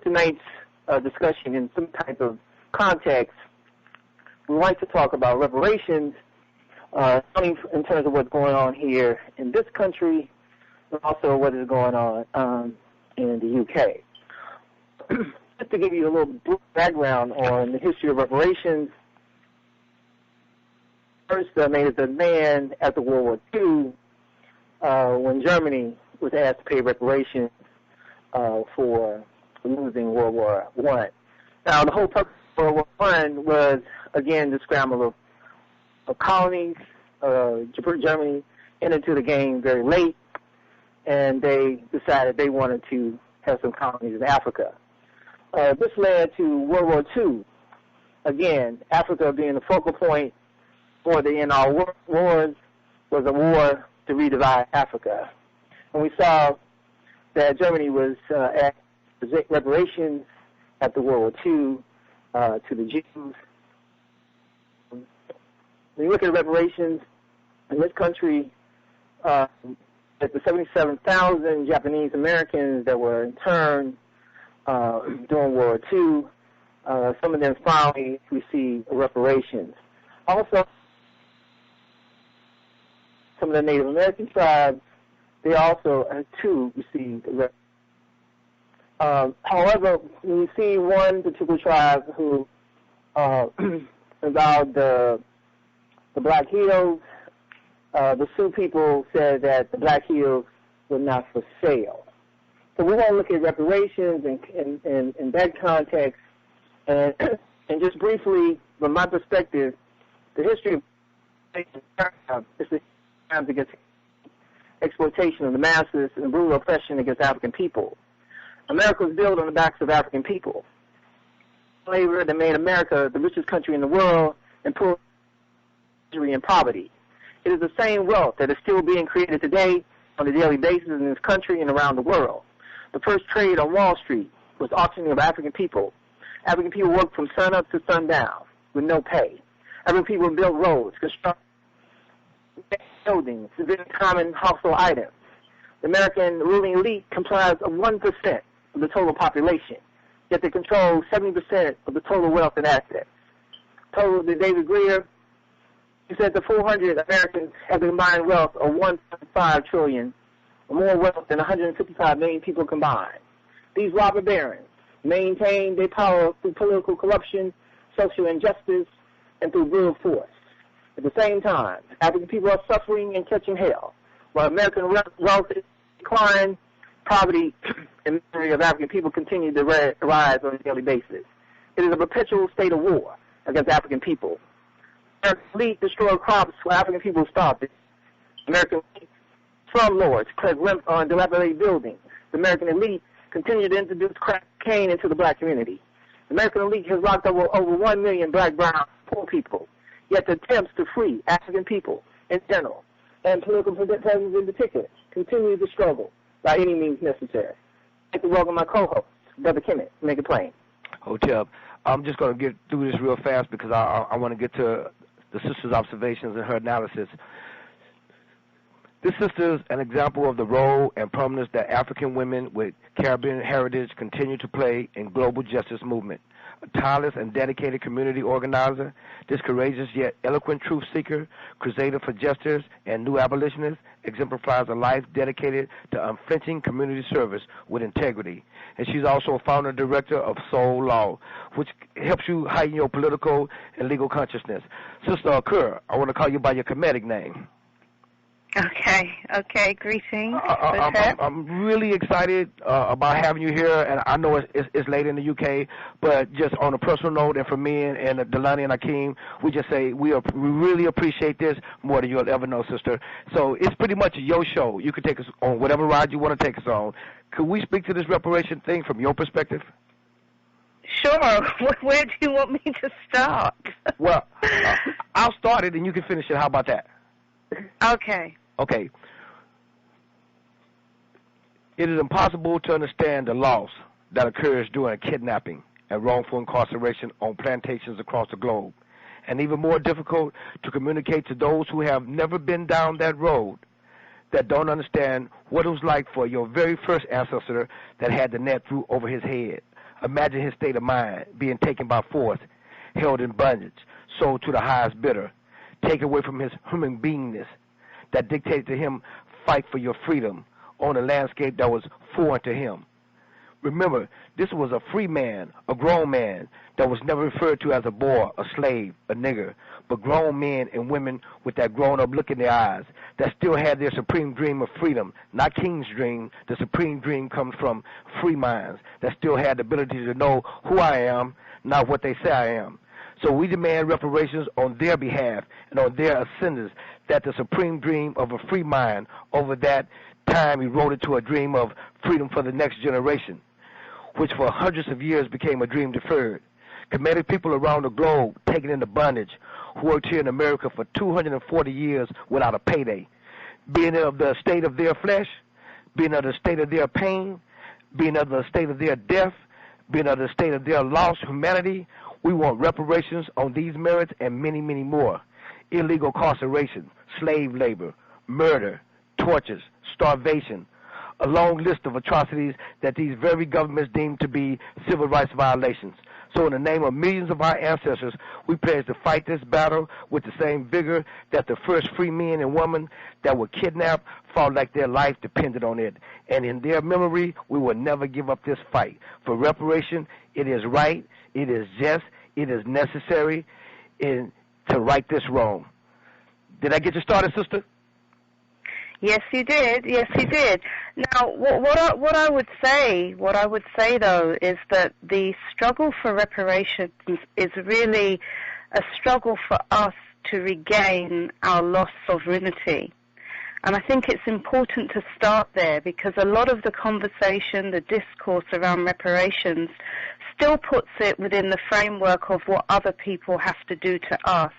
tonight's discussion in some type of context, we like to talk about reparations, in terms of what's going on here in this country, but also what is going on in the UK. Just to give you a little background on the history of reparations, first made as a man after World War II, when Germany was asked to pay reparations for losing World War I. Now, the whole purpose of World War I was, again, the scramble of colonies. Germany entered into the game very late, and they decided they wanted to have some colonies in Africa. This led to World War II. Again, Africa being the focal point for the end all wars was a war to redivide Africa. And we saw that Germany was at reparations after World War II to the Jews. When you look at reparations in this country, at the 77,000 Japanese Americans that were interned during World War II, some of them finally received reparations. Also, some of the Native American tribes, they also, too, received reparations. However, when you see one particular tribe who involved the Black Hills, the Sioux people said that the Black Hills were not for sale. So we want to look at reparations in that context, and just briefly, from my perspective, the history of is the times against exploitation of the masses and brutal oppression against African people. America was built on the backs of African people. Slavery that made America the richest country in the world and poor misery and poverty. It is the same wealth that is still being created today on a daily basis in this country and around the world. The first trade on Wall Street was auctioning of African people. African people worked from sunup to sundown with no pay. African people built roads, constructed buildings, very common household items. The American ruling elite comprised of 1% of the total population, yet they control 70% of the total wealth and assets. Total to David Greer, he said the 400 Americans have the combined wealth of 1.5 trillion, or more wealth than 155 million people combined. These robber barons maintain their power through political corruption, social injustice, and through brutal force. At the same time, African people are suffering and catching hell, while American wealth is declining. Poverty and misery of African people continue to rise on a daily basis. It is a perpetual state of war against African people. American elite destroy crops while African people starve. American slum lords collect rent on dilapidated buildings. The American elite continue to introduce cocaine into the black community. The American elite has locked up over 1 million black, brown, poor people, yet the attempts to free African people in general and political prisoners in particular continue to struggle by any means necessary. I'd like to welcome my co-host, Brother Kemet. Make it plain. Hotep, I'm just going to get through this real fast because I want to get to the sister's observations and her analysis. This sister is an example of the role and prominence that African women with Caribbean heritage continue to play in global justice movement. A tireless and dedicated community organizer, this courageous yet eloquent truth seeker, crusader for justice, and new abolitionist exemplifies a life dedicated to unflinching community service with integrity. And she's also a founder and director of Soul Law, which helps you heighten your political and legal consciousness. Sister Kerr, I want to call you by your Kemetic name. Okay, greetings. I'm really excited about having you here, and I know it's late in the UK, but just on a personal note, and for me and Delani and Akeem, we just say we really appreciate this more than you'll ever know, sister. So it's pretty much your show. You can take us on whatever ride you want to take us on. Could we speak to this reparation thing from your perspective? Sure. Where do you want me to start? Well, I'll start it, and you can finish it. How about that? Okay. It is impossible to understand the loss that occurs during a kidnapping and wrongful incarceration on plantations across the globe, and even more difficult to communicate to those who have never been down that road, that don't understand what it was like for your very first ancestor that had the net threw over his head, Imagine his state of mind, being taken by force, held in bondage, sold to the highest bidder, taken away from his human beingness that dictated to him, fight for your freedom on a landscape that was foreign to him. Remember, this was a free man, a grown man that was never referred to as a boy, a slave, a nigger, but grown men and women with that grown-up look in their eyes that still had their supreme dream of freedom, not King's dream. The supreme dream comes from free minds that still had the ability to know who I am, not what they say I am. So we demand reparations on their behalf and on their ascendance, that the supreme dream of a free mind over that time eroded to a dream of freedom for the next generation, which for hundreds of years became a dream deferred. Kemetic people around the globe taken into bondage, who worked here in America for 240 years without a payday, being of the state of their flesh, being of the state of their pain, being of the state of their death, being of the state of their lost humanity. We want reparations on these merits and many, many more. Illegal incarceration, slave labor, murder, tortures, starvation, a long list of atrocities that these very governments deem to be civil rights violations. So in the name of millions of our ancestors, we pledge to fight this battle with the same vigor that the first free men and women that were kidnapped fought like their life depended on it. And in their memory, we will never give up this fight. For reparation, it is right, it is just, it is necessary to right this wrong. Did I get you started, sister? Yes, you did. Yes, you did. Now, what I would say though, is that the struggle for reparations is really a struggle for us to regain our lost sovereignty. And I think it's important to start there, because a lot of the conversation, the discourse around reparations still puts it within the framework of what other people have to do to us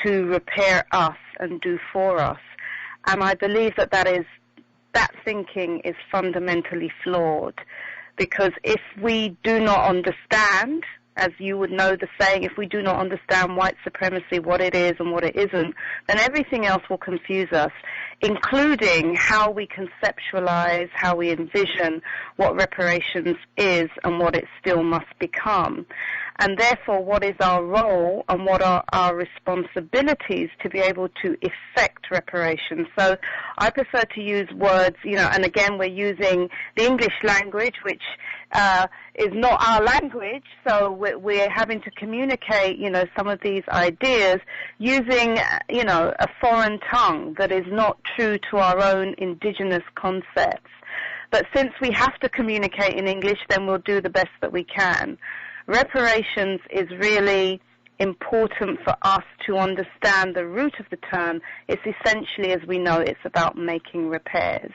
to repair us and do for us. And I believe that thinking is fundamentally flawed, because if we do not understand, as you would know the saying, if we do not understand white supremacy, what it is and what it isn't, then everything else will confuse us, including how we conceptualize, how we envision what reparations is and what it still must become. And therefore, what is our role and what are our responsibilities to be able to effect reparations? So I prefer to use words, and again, we're using the English language, which is not our language, so we're having to communicate, some of these ideas using, a foreign tongue that is not true to our own indigenous concepts. But since we have to communicate in English, then we'll do the best that we can. Reparations is really important for us to understand the root of the term. It's essentially, as we know, it's about making repairs.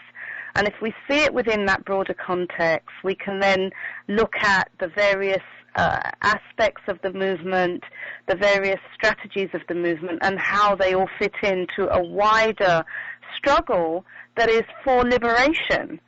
And if we see it within that broader context, we can then look at the various aspects of the movement, the various strategies of the movement, and how they all fit into a wider struggle that is for liberation.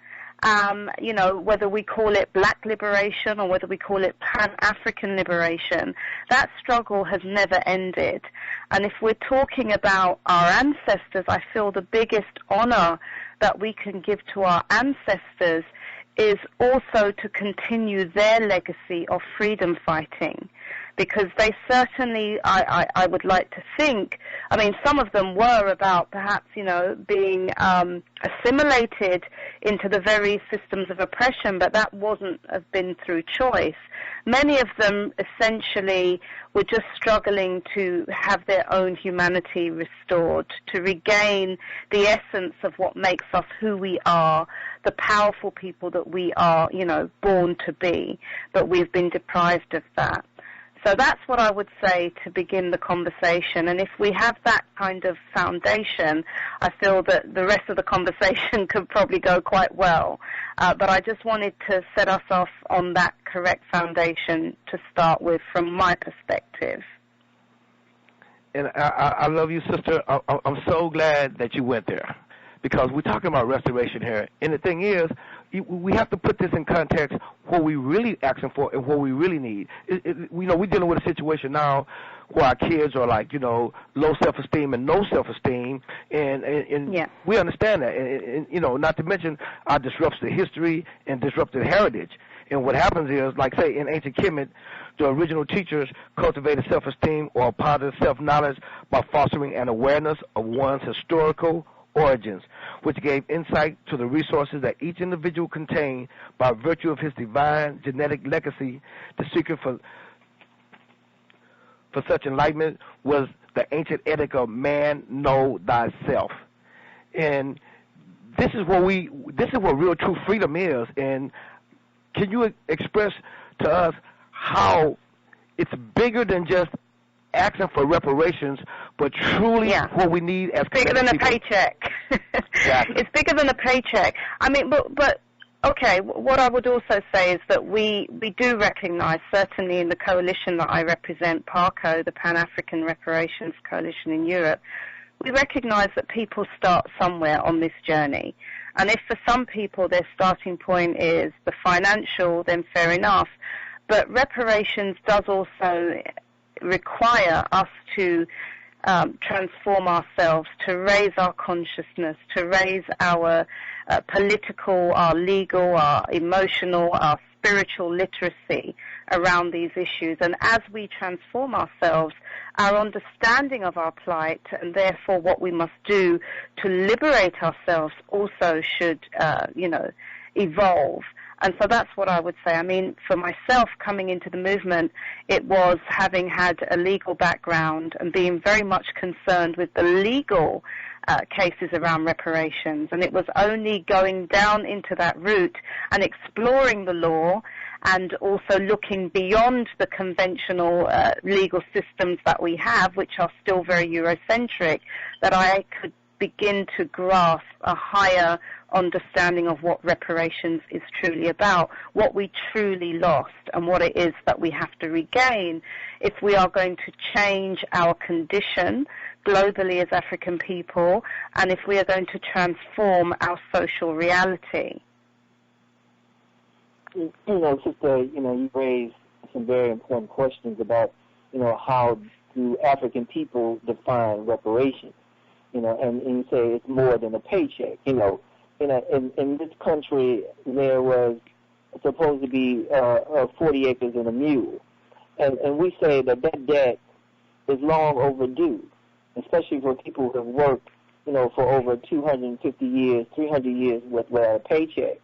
Whether we call it black liberation or whether we call it Pan-African liberation, that struggle has never ended. And if we're talking about our ancestors, I feel the biggest honor that we can give to our ancestors is also to continue their legacy of freedom fighting. Because they certainly, I would like to think, some of them were about perhaps, being assimilated into the very systems of oppression, but that have been through choice. Many of them essentially were just struggling to have their own humanity restored, to regain the essence of what makes us who we are, the powerful people that we are, born to be, but we've been deprived of that. So that's what I would say to begin the conversation. And if we have that kind of foundation, I feel that the rest of the conversation could probably go quite well. But I just wanted to set us off on that correct foundation to start with from my perspective. And I love you, sister. I'm so glad that you went there, because we're talking about restoration here. And the thing is, we have to put this in context, what we really asking for and what we really need. We're dealing with a situation now where our kids are like, low self-esteem and no self-esteem, and yeah. We understand that. And not to mention, disrupts the history and disrupts the heritage. And what happens is, like say in ancient Kemet, the original teachers cultivated self-esteem or positive self-knowledge by fostering an awareness of one's historical origins, which gave insight to the resources that each individual contained by virtue of his divine genetic legacy. The secret for such enlightenment was the ancient ethic of man, know thyself. And this is what real true freedom is. And can you express to us how it's bigger than just asking for reparations, but truly what we need as bigger than a paycheck. Exactly. It's bigger than a paycheck. I mean, but okay, what I would also say is that we do recognize, certainly in the coalition that I represent, PARCO, the Pan-African Reparations Coalition in Europe, we recognize that people start somewhere on this journey. And if for some people their starting point is the financial, then fair enough. But reparations does also require us to transform ourselves, to raise our consciousness, to raise our political, our legal, our emotional, our spiritual literacy around these issues. And as we transform ourselves, our understanding of our plight and therefore what we must do to liberate ourselves also should, evolve. And so that's what I would say. I mean, for myself, coming into the movement, it was having had a legal background and being very much concerned with the legal cases around reparations. And it was only going down into that route and exploring the law and also looking beyond the conventional legal systems that we have, which are still very Eurocentric, that I could begin to grasp a higher understanding of what reparations is truly about, what we truly lost, and what it is that we have to regain if we are going to change our condition globally as African people, and if we are going to transform our social reality. Sister, you raised some very important questions about, how do African people define reparations? And you say it's more than a paycheck. In this country, there was supposed to be 40 acres and a mule. And we say that debt is long overdue, especially for people who have worked, for over 250 years, 300 years without a paycheck.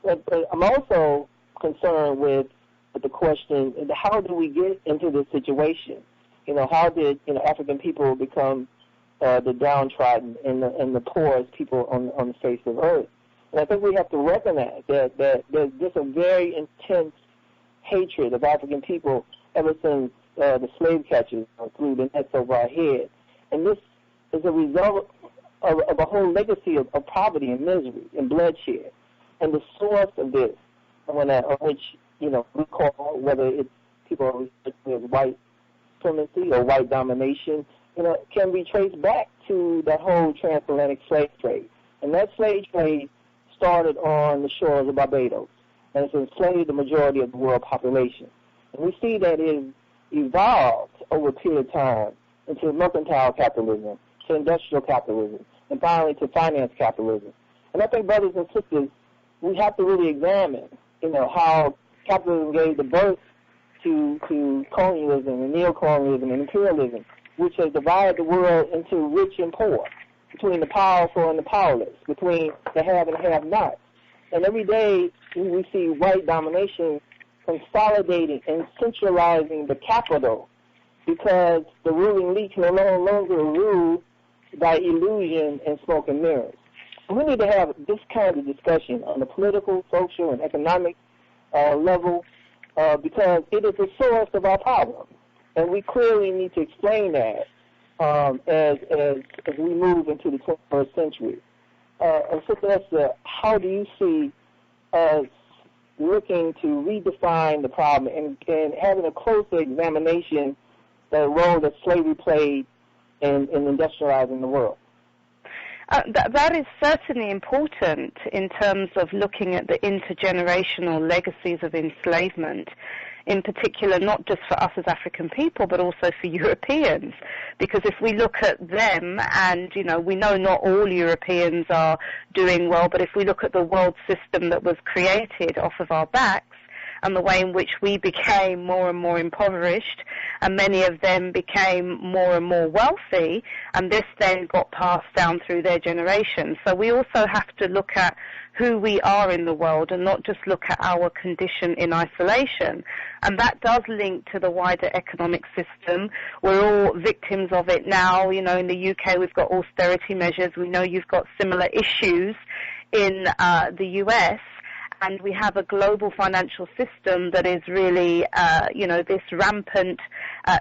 But I'm also concerned with the question, how do we get into this situation? How did, African people become the downtrodden and the poorest people on the face of earth? And I think we have to recognize that there's just a very intense hatred of African people ever since the slave catchers threw the nets over our heads. And this is a result of a whole legacy of poverty and misery and bloodshed. And the source of this, which, we call, whether it's people are referred to as white supremacy or white domination, can be traced back to that whole transatlantic slave trade. And that slave trade started on the shores of Barbados, and it's enslaved the majority of the world population. And we see that it evolved over a period of time into mercantile capitalism, to industrial capitalism, and finally to finance capitalism. And I think, brothers and sisters, we have to really examine, how capitalism gave the birth to colonialism and neocolonialism and imperialism, which has divided the world into rich and poor, between the powerful and the powerless, between the have and have-nots. And every day we see white domination consolidating and centralizing the capital because the ruling elite can no longer rule by illusion and smoke and mirrors. And we need to have this kind of discussion on the political, social, and economic level because it is the source of our problem. And we clearly need to explain that as we move into the 21st century. Sister Esther, how do you see us looking to redefine the problem and having a closer examination of the role that slavery played in industrializing the world? That is certainly important in terms of looking at the intergenerational legacies of enslavement, in particular not just for us as African people but also for Europeans, because if we look at them, and we know not all Europeans are doing well, but if we look at the world system that was created off of our backs and the way in which we became more and more impoverished, and many of them became more and more wealthy, and this then got passed down through their generation. So we also have to look at who we are in the world and not just look at our condition in isolation. And that does link to the wider economic system. We're all victims of it now. You know, in the UK we've got austerity measures. We know you've got similar issues in the US. And we have a global financial system that is really, this rampant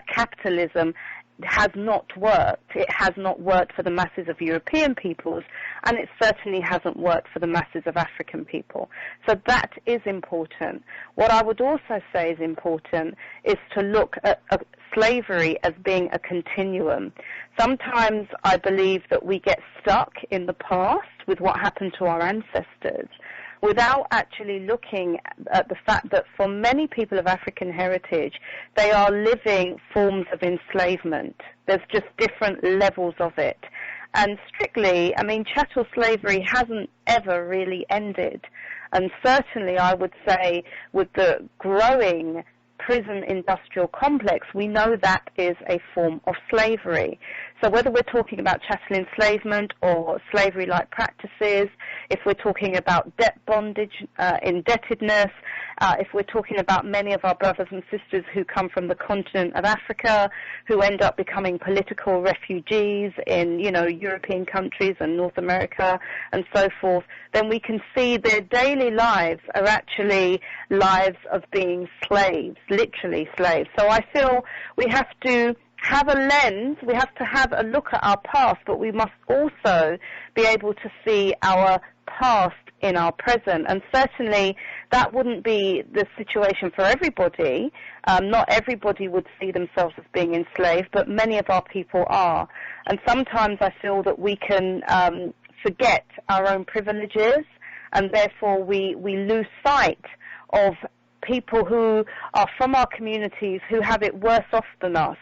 capitalism has not worked. It has not worked for the masses of European peoples, and it certainly hasn't worked for the masses of African people. So that is important. What I would also say is important is to look at slavery as being a continuum. Sometimes I believe that we get stuck in the past with what happened to our ancestors, without actually looking at the fact that for many people of African heritage, they are living forms of enslavement. There's just different levels of it. And strictly, I mean, chattel slavery hasn't ever really ended. And certainly I would say with the growing prison industrial complex, we know that is a form of slavery. So whether we're talking about chattel enslavement or slavery-like practices, if we're talking about debt bondage, indebtedness, if we're talking about many of our brothers and sisters who come from the continent of Africa, who end up becoming political refugees in, European countries and North America and so forth, then we can see their daily lives are actually lives of being slaves, literally slaves. So I feel we have to have a lens, we have to have a look at our past, but we must also be able to see our past in our present. And certainly that wouldn't be the situation for everybody. Not everybody would see themselves as being enslaved, but many of our people are. And sometimes I feel that we can forget our own privileges, and therefore we lose sight of people who are from our communities who have it worse off than us.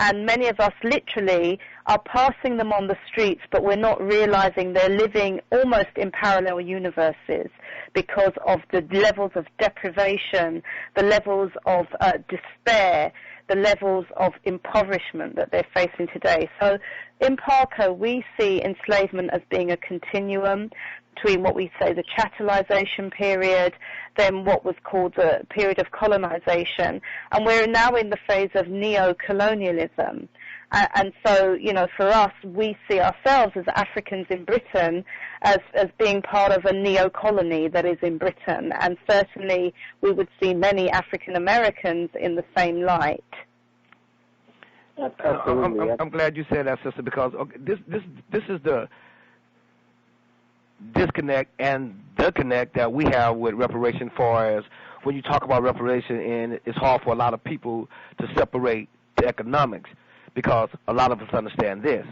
And many of us literally are passing them on the streets, but we're not realizing they're living almost in parallel universes because of the levels of deprivation, the levels of despair, the levels of impoverishment that they're facing today. So in Parker, we see enslavement as being a continuum between what we say the chattelization period, then what was called the period of colonization, and we're now in the phase of neo-colonialism. And so, for us, we see ourselves as Africans in Britain as being part of a neo-colony that is in Britain, and certainly we would see many African Americans in the same light. I'm glad you said that, sister, because this is the disconnect and the connect that we have with reparation. Far as when you talk about reparation, and it's hard for a lot of people to separate the economics, because a lot of us understand this.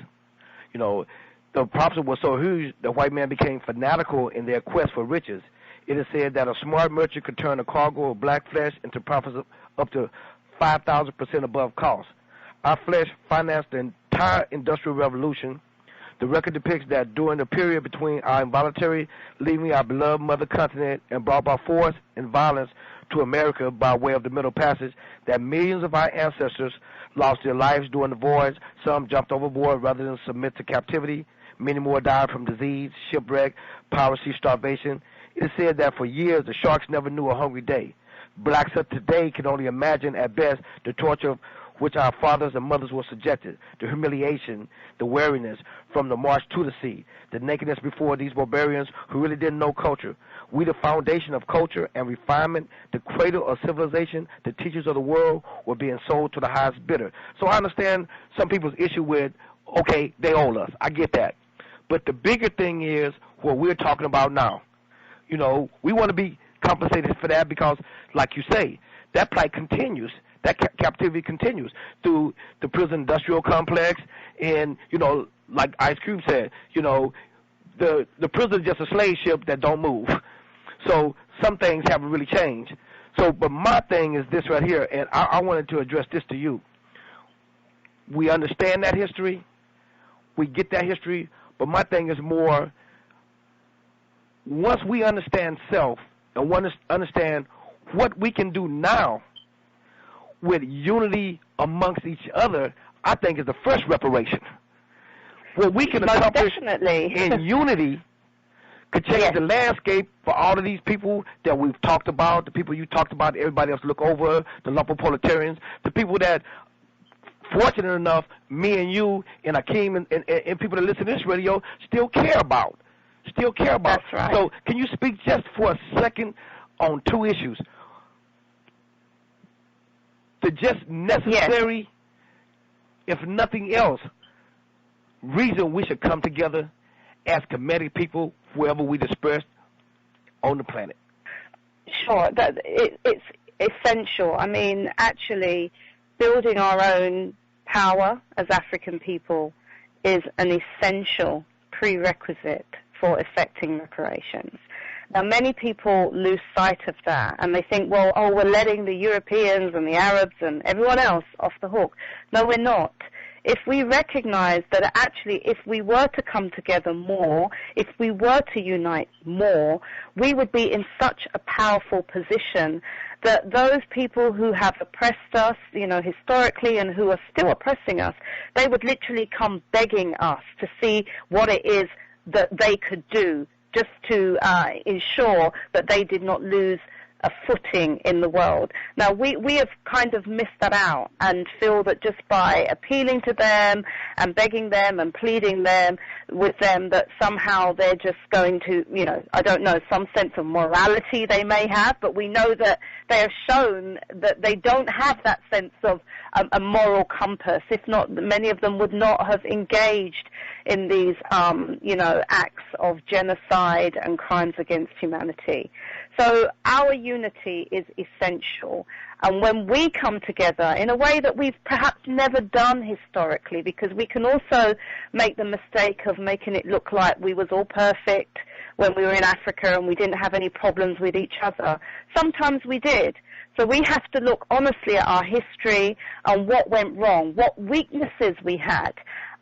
The profit was so huge, the white man became fanatical in their quest for riches. It is said that a smart merchant could turn a cargo of black flesh into profits up to 5,000% above cost. Our flesh financed the entire industrial revolution. The record depicts that during the period between our involuntary leaving our beloved mother continent and brought by force and violence to America by way of the Middle Passage, that millions of our ancestors lost their lives during the voyage. Some jumped overboard rather than submit to captivity. Many more died from disease, shipwreck, piracy, starvation. It is said that for years the sharks never knew a hungry day. Blacks of today can only imagine at best the torture which our fathers and mothers were subjected, the humiliation, the weariness from the march to the sea, the nakedness before these barbarians who really didn't know culture. We, the foundation of culture and refinement, the cradle of civilization, the teachers of the world, were being sold to the highest bidder. So I understand some people's issue with, okay, they owe us. I get that. But the bigger thing is what we're talking about now. We want to be compensated for that because, like you say, that plight continues. That captivity continues through the prison industrial complex, and like Ice Cube said, the prison is just a slave ship that don't move. So some things haven't really changed. So, but my thing is this right here, and I wanted to address this to you. We understand that history, we get that history, but my thing is more. Once we understand self and understand what we can do now with unity amongst each other, I think is the first reparation. What we can accomplish in unity could change the landscape for all of these people that we've talked about, the people you talked about, everybody else look over, the lumpen proletarians, the people that, fortunate enough, me and you and Akeem and people that listen to this radio still care about. That's right. So can you speak just for a second on two issues? The just necessary, if nothing else, reason we should come together as Kemetic people wherever we disperse on the planet. Sure, it's essential. I mean, actually, building our own power as African people is an essential prerequisite for effecting reparations. Now, many people lose sight of that, and they think, well, we're letting the Europeans and the Arabs and everyone else off the hook. No, we're not. If we recognize that actually if we were to come together more, if we were to unite more, we would be in such a powerful position that those people who have oppressed us, historically, and who are still oppressing us, they would literally come begging us to see what it is that they could do just to ensure that they did not lose a footing in the world. Now, we have kind of missed that out and feel that just by appealing to them and begging them and pleading with them that somehow they're just going to, I don't know, some sense of morality they may have, but we know that they have shown that they don't have that sense of a moral compass. If not, many of them would not have engaged in these, acts of genocide and crimes against humanity. So our unity is essential. And when we come together in a way that we've perhaps never done historically, because we can also make the mistake of making it look like we was all perfect when we were in Africa and we didn't have any problems with each other. Sometimes we did. So we have to look honestly at our history and what went wrong, what weaknesses we had.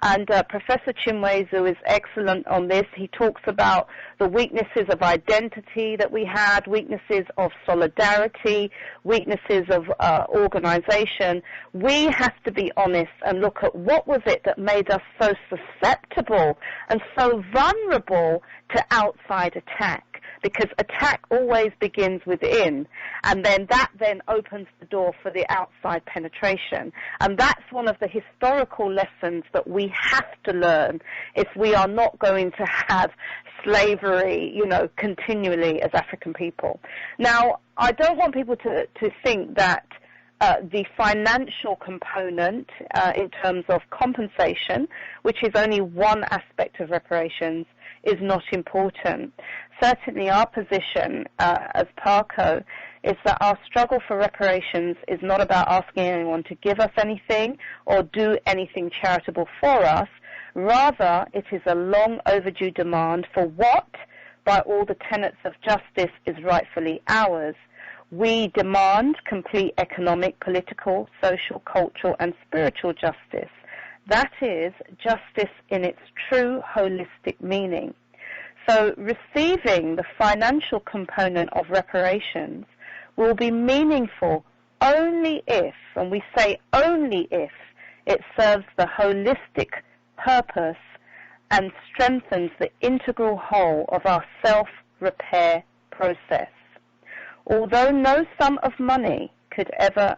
And Professor Chinwezu is excellent on this. He talks about the weaknesses of identity that we had, weaknesses of solidarity, weaknesses of organization. We have to be honest and look at what was it that made us so susceptible and so vulnerable to outside attack. Because attack always begins within, and then that then opens the door for the outside penetration. And that's one of the historical lessons that we have to learn if we are not going to have slavery, continually as African people. Now, I don't want people to think that the financial component in terms of compensation, which is only one aspect of reparations, is not important. Certainly our position as PARCO is that our struggle for reparations is not about asking anyone to give us anything or do anything charitable for us. Rather, it is a long overdue demand for what, by all the tenets of justice, is rightfully ours. We demand complete economic, political, social, cultural, and spiritual justice. That is justice in its true holistic meaning. So receiving the financial component of reparations will be meaningful only if, and we say only if, it serves the holistic purpose and strengthens the integral whole of our self-repair process. Although no sum of money could ever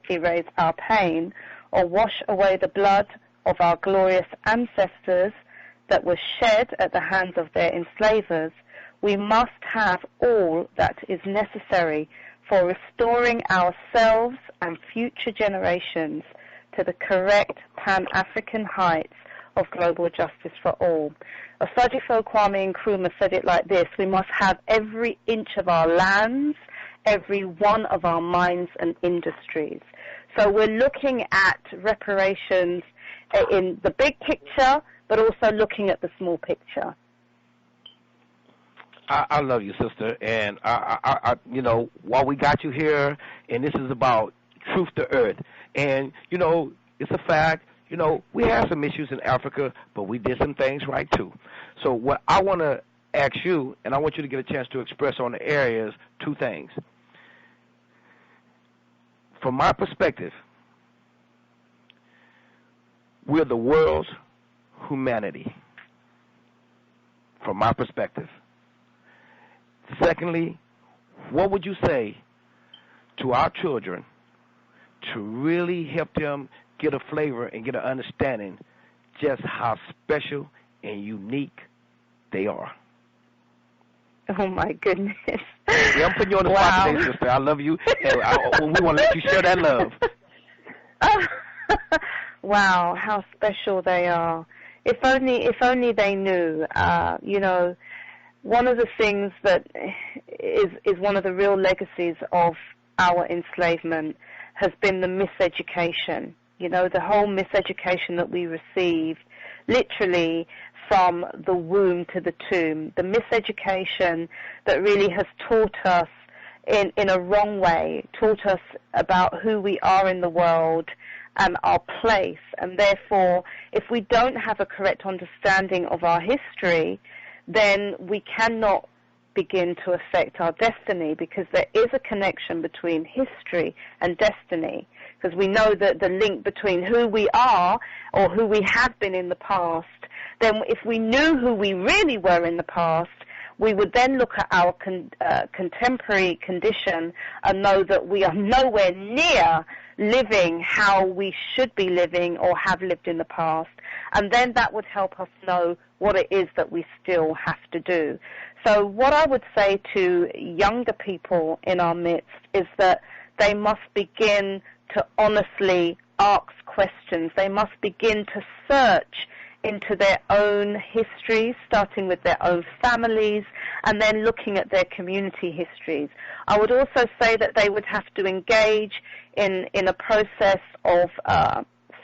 erase our pain or wash away the blood of our glorious ancestors that was shed at the hands of their enslavers, we must have all that is necessary for restoring ourselves and future generations to the correct Pan-African heights of global justice for all. Osajifo Kwame Nkrumah said it like this: we must have every inch of our lands, every one of our mines and industries. So we're looking at reparations in the big picture, but also looking at the small picture. I love you, sister, and I while we got you here, and this is about truth to earth, and it's a fact. We have some issues in Africa, but we did some things right too. So what I want to ask you, and I want you to get a chance to express on the air, is two things. from my perspective, we're the world's humanity. From my perspective. Secondly, what would you say to our children to really help them get a flavor and get an understanding just how special and unique they are? Oh, my goodness. Yeah, I'm putting you on the spot today, sister. I love you, and we want to let you share that love. Wow, how special they are. If only they knew. You know, one of the things that is one of the real legacies of our enslavement has been the miseducation. You know, the whole miseducation that we received, literally from the womb to the tomb. The miseducation that really has taught us in a wrong way, taught us about who we are in the world and our place. And therefore, if we don't have a correct understanding of our history, then we cannot begin to affect our destiny, because there is a connection between history and destiny. Because we know that the link between who we are or who we have been in the past, then if we knew who we really were in the past, we would then look at our contemporary condition and know that we are nowhere near living how we should be living or have lived in the past. And then that would help us know what it is that we still have to do. So what I would say to younger people in our midst is that they must begin to honestly ask questions. They must begin to search into their own histories, starting with their own families, and then looking at their community histories. I would also say that they would have to engage in a process of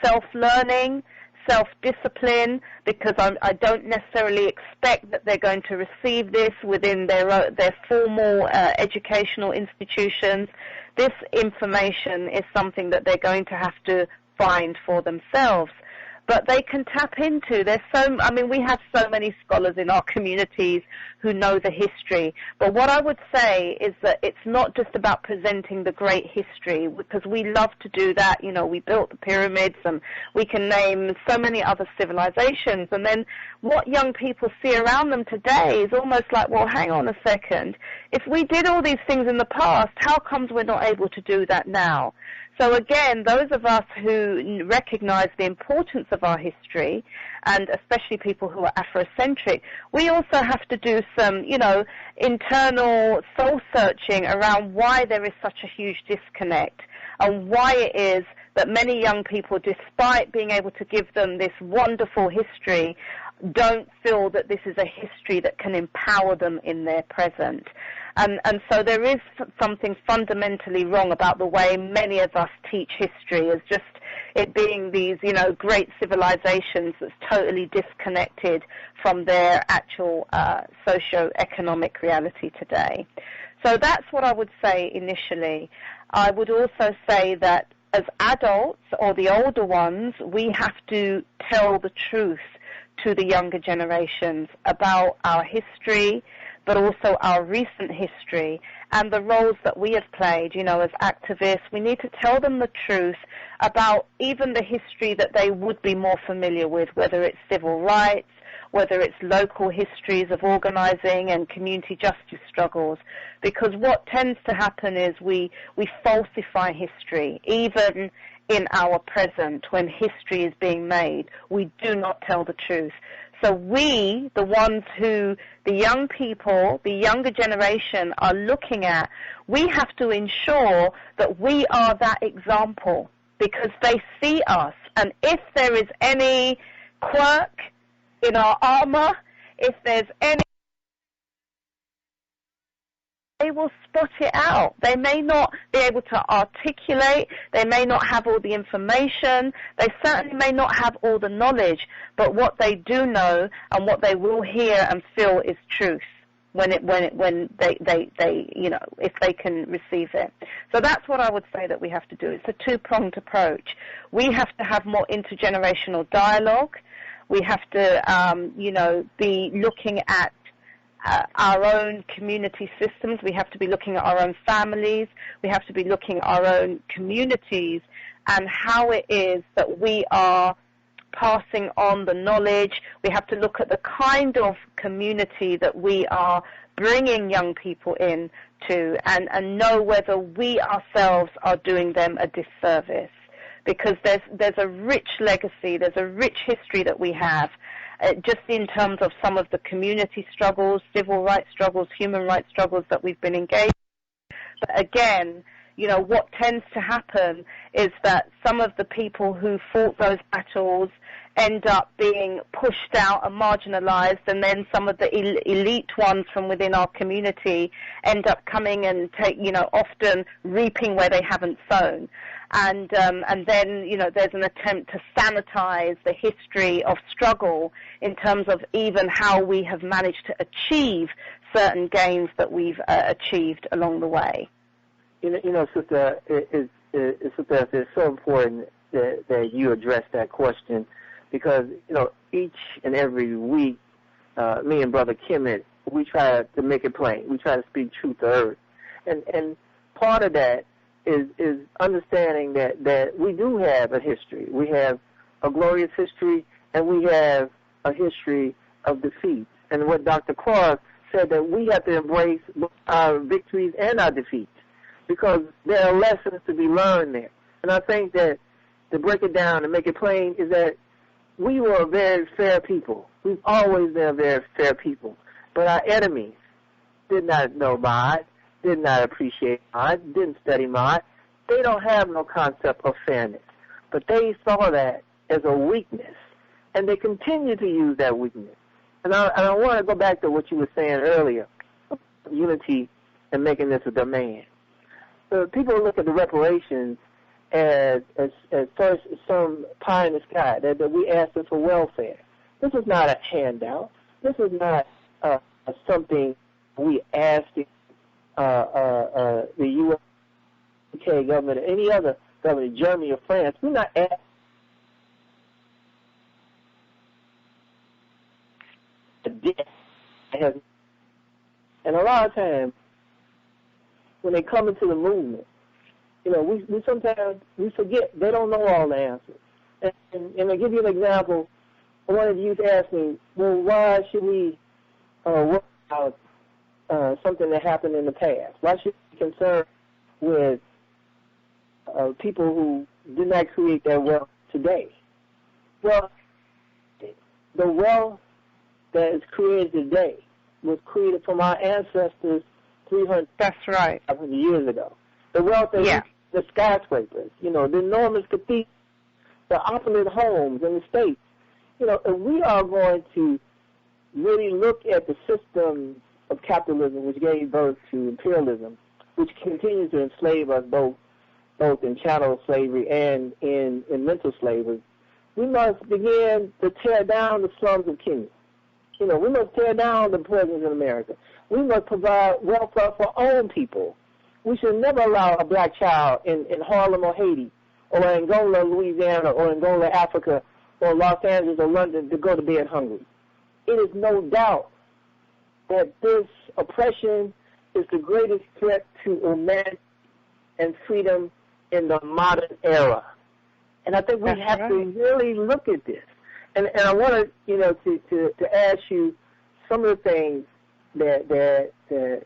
self-learning, self-discipline, because I don't necessarily expect that they're going to receive this within their formal educational institutions. This information is something that they're going to have to find for themselves. But they can tap into, we have so many scholars in our communities who know the history. But what I would say is that it's not just about presenting the great history, because we love to do that. You know, we built the pyramids, and we can name so many other civilizations. And then what young people see around them today is almost like, well, hang on a second. If we did all these things in the past, how comes we're not able to do that now? So again, those of us who recognize the importance of our history, and especially people who are Afrocentric, we also have to do some, internal soul-searching around why there is such a huge disconnect, and why it is that many young people, despite being able to give them this wonderful history, don't feel that this is a history that can empower them in their present. And so there is something fundamentally wrong about the way many of us teach history, as just it being these, great civilizations that's totally disconnected from their actual socio-economic reality today. So that's what I would say initially. I would also say that as adults, or the older ones, we have to tell the truth to the younger generations about our history, but also our recent history and the roles that we have played, as activists. We need to tell them the truth about even the history that they would be more familiar with, whether it's civil rights, whether it's local histories of organizing and community justice struggles. Because what tends to happen is we falsify history, even in our present, when history is being made. We do not tell the truth. So we, the ones who the young people, the younger generation are looking at, we have to ensure that we are that example, because they see us. And if there is any quirk in our armor, if there's any, they will spot it out. They may not be able to articulate, they may not have all the information, they certainly may not have all the knowledge, but what they do know and what they will hear and feel is truth when they if they can receive it. So that's what I would say that we have to do. It's a two-pronged approach. We have to have more intergenerational dialogue. We have to, be looking at our own community systems. We have to be looking at our own families. We have to be looking at our own communities and how it is that we are passing on the knowledge. We have to look at the kind of community that we are bringing young people in to and know whether we ourselves are doing them a disservice. Because there's a rich legacy, there's a rich history that we have, just in terms of some of the community struggles, civil rights struggles, human rights struggles that we've been engaged in. But again, you know, what tends to happen is that some of the people who fought those battles end up being pushed out and marginalized, and then some of the elite ones from within our community end up coming and often reaping where they haven't sown. And then, you know, there's an attempt to sanitize the history of struggle in terms of even how we have managed to achieve certain gains that we've achieved along the way. You know, Sister, it's so important that you address that question, because, you know, each and every week, me and Brother Kemet, we try to make it plain. We try to speak truth to earth. And part of that is understanding that we do have a history. We have a glorious history, and we have a history of defeat. And what Dr. Cross said, that we have to embrace our victories and our defeats, because there are lessons to be learned there. And I think that to break it down and make it plain is that we were a very fair people. We've always been a very fair people. But our enemies did not know God, did not appreciate God, didn't study God. They don't have no concept of fairness. But they saw that as a weakness, and they continue to use that weakness. And I want to go back to what you were saying earlier, unity and making this a demand. So people look at the reparations as first some pie in the sky, that we asked them for welfare. This is not a handout. This is not something we asked the U.S., UK government, or any other government, Germany or France. We're not asking. And a lot of times, when they come into the movement, you know, we sometimes forget. They don't know all the answers. And I'll give you an example. One of you asked me, well, why should we worry about something that happened in the past? Why should we be concerned with people who did not create their wealth today? Well, the wealth that is created today was created from our ancestors 300 years ago. The wealth that the skyscrapers, you know, the enormous cathedrals, the opulent homes in the States. You know, if we are going to really look at the system of capitalism which gave birth to imperialism, which continues to enslave us both in chattel slavery and in mental slavery, we must begin to tear down the slums of Kenya. You know, we must tear down the prisons in America. We must provide welfare for our own people. We should never allow a black child in Harlem or Haiti or Angola, Louisiana, or Angola, Africa, or Los Angeles or London to go to bed hungry. It is no doubt that this oppression is the greatest threat to humanity and freedom in the modern era. And I think we have to really look at this. And I want to, you know, to ask you some of the things that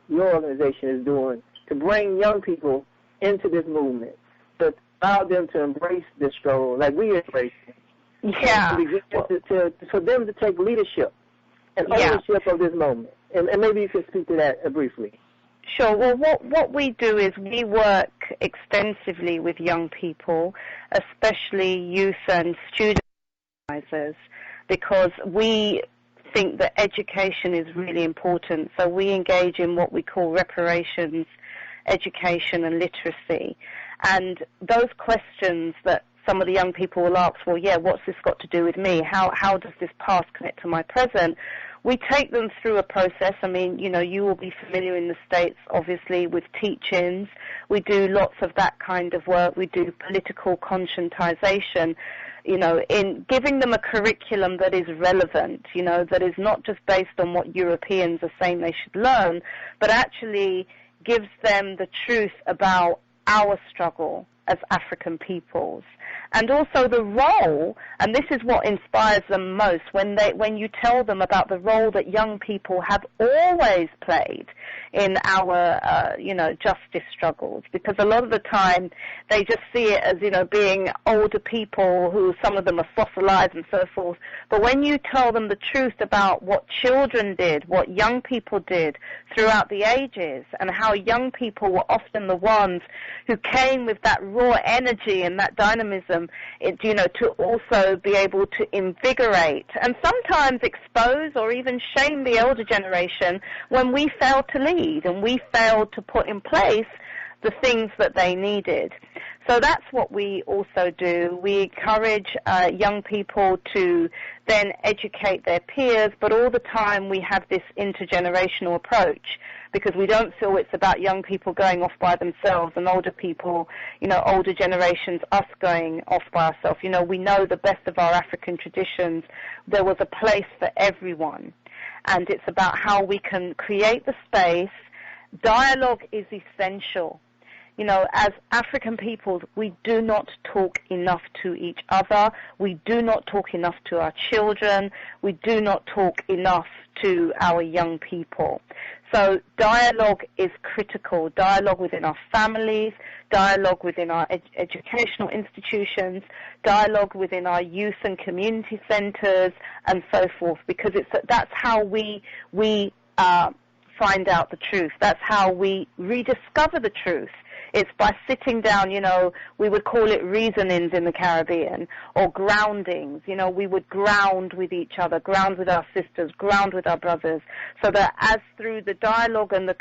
your organization is doing to bring young people into this movement, but allow them to embrace this struggle like we embrace it. Yeah. For them to take leadership and ownership of this moment. And maybe you can speak to that briefly. Sure. Well, what we do is we work extensively with young people, especially youth and student organizers, because we think that education is really important. So we engage in what we call reparations, education and literacy. And those questions that some of the young people will ask, well, yeah, what's this got to do with me? How does this past connect to my present? We take them through a process. I mean, you know, you will be familiar in the States, obviously, with teach-ins. We do lots of that kind of work. We do political conscientization. in giving them a curriculum that is relevant, that is not just based on what Europeans are saying they should learn, but actually gives them the truth about our struggle as African peoples. And also the role, and this is what inspires them most, when you tell them about the role that young people have always played in our, justice struggles. Because a lot of the time they just see it as, being older people who, some of them are fossilized and so forth. But when you tell them the truth about what children did, what young people did throughout the ages, and how young people were often the ones who came with that raw energy and that dynamism, to also be able to invigorate and sometimes expose or even shame the older generation when we failed to lead and we failed to put in place the things that they needed. So that's what we also do. We encourage young people to then educate their peers, but all the time we have this intergenerational approach, because we don't feel it's about young people going off by themselves and older people, older generations, us going off by ourselves. We know the best of our African traditions. There was a place for everyone, and it's about how we can create the space. Dialogue is essential. As African peoples, we do not talk enough to each other. We do not talk enough to our children. We do not talk enough to our young people. So dialogue is critical. Dialogue within our families, dialogue within our educational institutions, dialogue within our youth and community centers, and so forth, because that's how we find out the truth. That's how we rediscover the truth. It's by sitting down, we would call it reasonings in the Caribbean, or groundings. We would ground with each other, ground with our sisters, ground with our brothers, so that as through the dialogue and the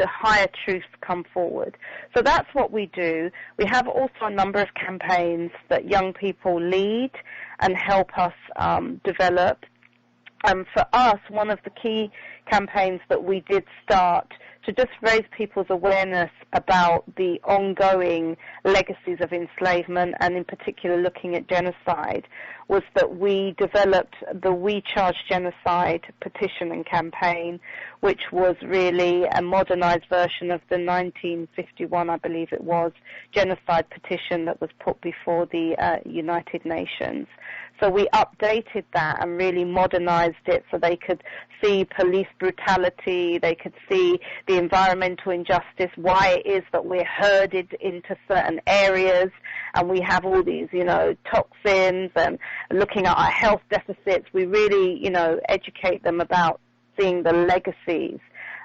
higher truths come forward. So that's what we do. We have also a number of campaigns that young people lead and help us develop. For us, one of the key campaigns that we did start to just raise people's awareness about the ongoing legacies of enslavement, and in particular looking at genocide, was that we developed the We Charge Genocide petition and campaign, which was really a modernized version of the 1951, I believe it was, genocide petition that was put before the United Nations. So we updated that and really modernized it so they could see police brutality, they could see the environmental injustice, why it is that we're herded into certain areas and we have all these, toxins, and looking at our health deficits. We really, educate them about seeing the legacies,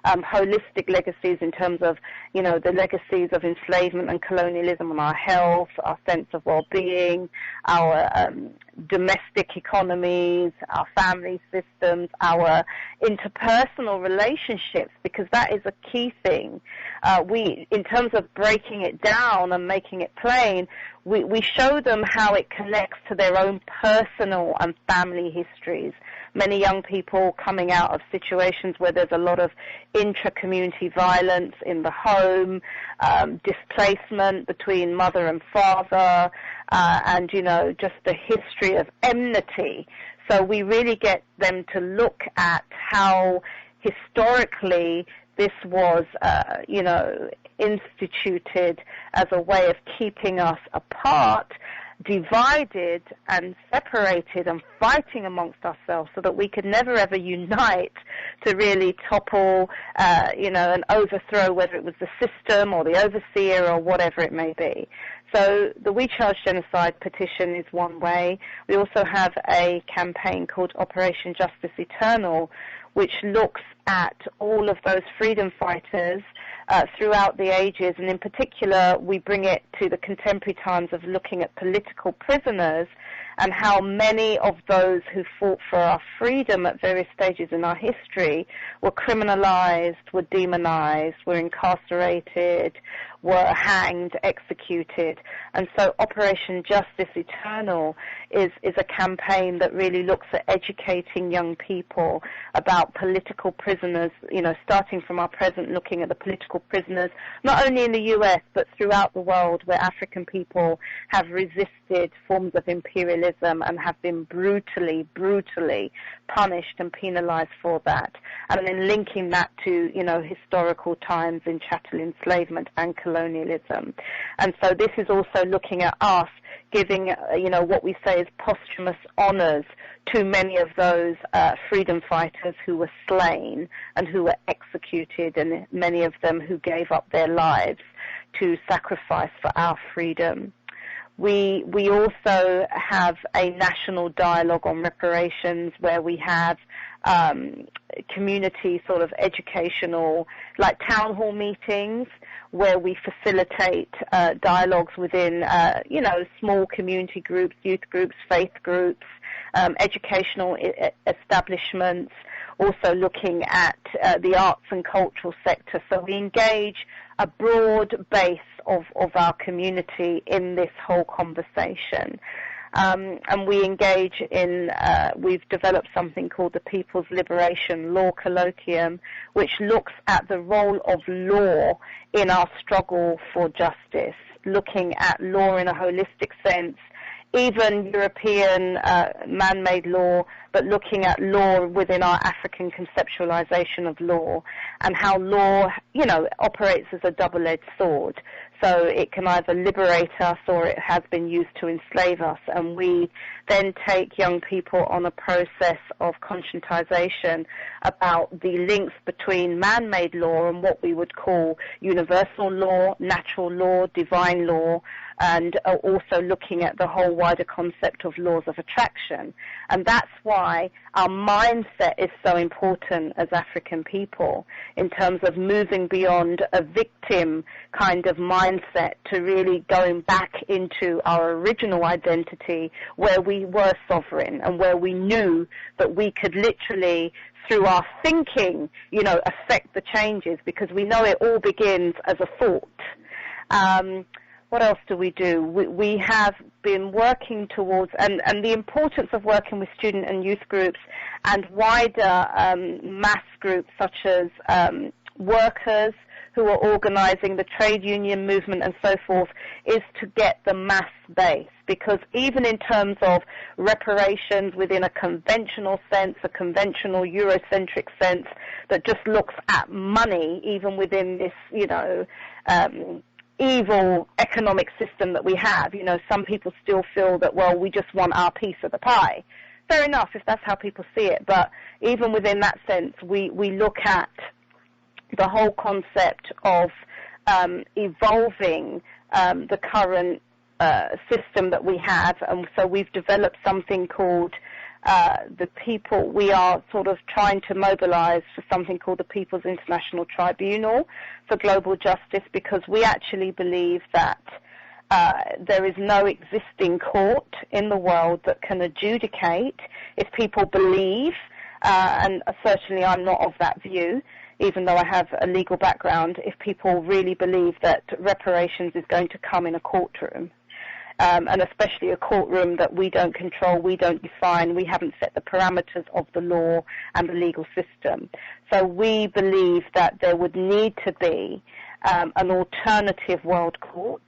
holistic legacies in terms of, the legacies of enslavement and colonialism on our health, our sense of well-being, our domestic economies, our family systems, our interpersonal relationships, because that is a key thing. In terms of breaking it down and making it plain, we show them how it connects to their own personal and family histories. Many young people coming out of situations where there's a lot of intra-community violence in the home, displacement between mother and father, and, just the history of enmity. So we really get them to look at how historically this was, instituted as a way of keeping us apart, divided and separated and fighting amongst ourselves, so that we could never ever unite to really topple, and overthrow, whether it was the system or the overseer or whatever it may be. So the We Charge Genocide petition is one way. We also have a campaign called Operation Justice Eternal, which looks at all of those freedom fighters throughout the ages, and in particular we bring it to the contemporary times of looking at political prisoners and how many of those who fought for our freedom at various stages in our history were criminalized, were demonized, were incarcerated, were hanged, executed. And so Operation Justice Eternal is a campaign that really looks at educating young people about political prisoners, starting from our present, looking at the political prisoners, not only in the US, but throughout the world, where African people have resisted forms of imperialism and have been brutally punished and penalized for that. And then linking that to, historical times in chattel enslavement and colonialism. And so this is also looking at us giving, what we say is posthumous honors to many of those freedom fighters who were slain and who were executed, and many of them who gave up their lives to sacrifice for our freedom. We also have a national dialogue on reparations where we have community sort of educational, like town hall meetings, where we facilitate dialogues within, small community groups, youth groups, faith groups, educational establishments, also looking at the arts and cultural sector. So we engage a broad base of our community in this whole conversation. And we engage in, we've developed something called the People's Liberation Law Colloquium, which looks at the role of law in our struggle for justice, looking at law in a holistic sense, even European man-made law, but looking at law within our African conceptualization of law, and how law, operates as a double-edged sword. So it can either liberate us or it has been used to enslave us. And we then take young people on a process of conscientization about the links between man-made law and what we would call universal law, natural law, divine law, and also looking at the whole wider concept of laws of attraction. And that's why our mindset is so important as African people, in terms of moving beyond a victim kind of mindset to really going back into our original identity, where we were sovereign and where we knew that we could literally, through our thinking, affect the changes, because we know it all begins as a thought. What else do? We have been working towards, and the importance of working with student and youth groups and wider mass groups such as workers who are organizing, the trade union movement and so forth, is to get the mass base. Because even in terms of reparations within a conventional sense, a conventional Eurocentric sense that just looks at money, even within this, evil economic system that we have, some people still feel that, well, we just want our piece of the pie. Fair enough if that's how people see it, but even within that sense, we look at the whole concept of evolving the current system that we have. And so we've developed something called the people. We are sort of trying to mobilize for something called the People's International Tribunal for Global Justice, because we actually believe that there is no existing court in the world that can adjudicate if people believe, and certainly I'm not of that view, even though I have a legal background, if people really believe that reparations is going to come in a courtroom. And especially a courtroom that we don't control, we don't define, we haven't set the parameters of the law and the legal system. So we believe that there would need to be an alternative world court,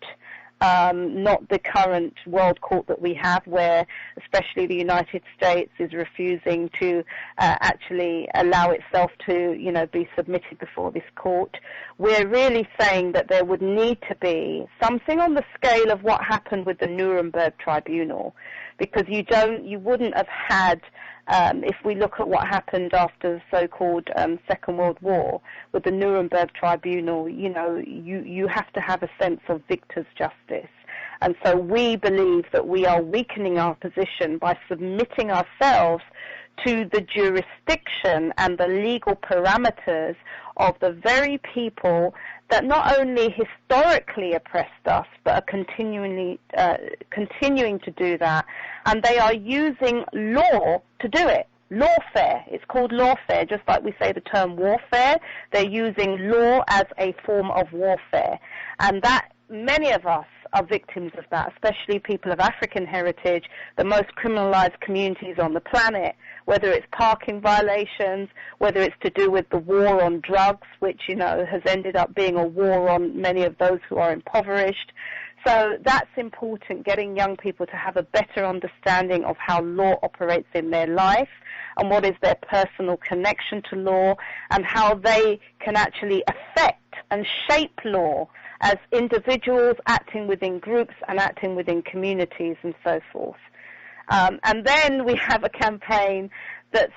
not the current world court that we have, where especially the United States is refusing to actually allow itself to, be submitted before this court. We're really saying that there would need to be something on the scale of what happened with the Nuremberg Tribunal, because you wouldn't have had, if we look at what happened after the so-called Second World War with the Nuremberg Tribunal, you have to have a sense of victor's justice. And so we believe that we are weakening our position by submitting ourselves to the jurisdiction and the legal parameters of the very people that not only historically oppressed us, but are continuing to do that, and they are using law to do it. lawfare. It's called lawfare, just like we say the term warfare. They're using law as a form of warfare. And that many of us are victims of that, especially people of African heritage, the most criminalized communities on the planet, whether it's parking violations, whether it's to do with the war on drugs, which, has ended up being a war on many of those who are impoverished. So that's important, getting young people to have a better understanding of how law operates in their life and what is their personal connection to law and how they can actually affect and shape law as individuals acting within groups and acting within communities and so forth. And then we have a campaign that's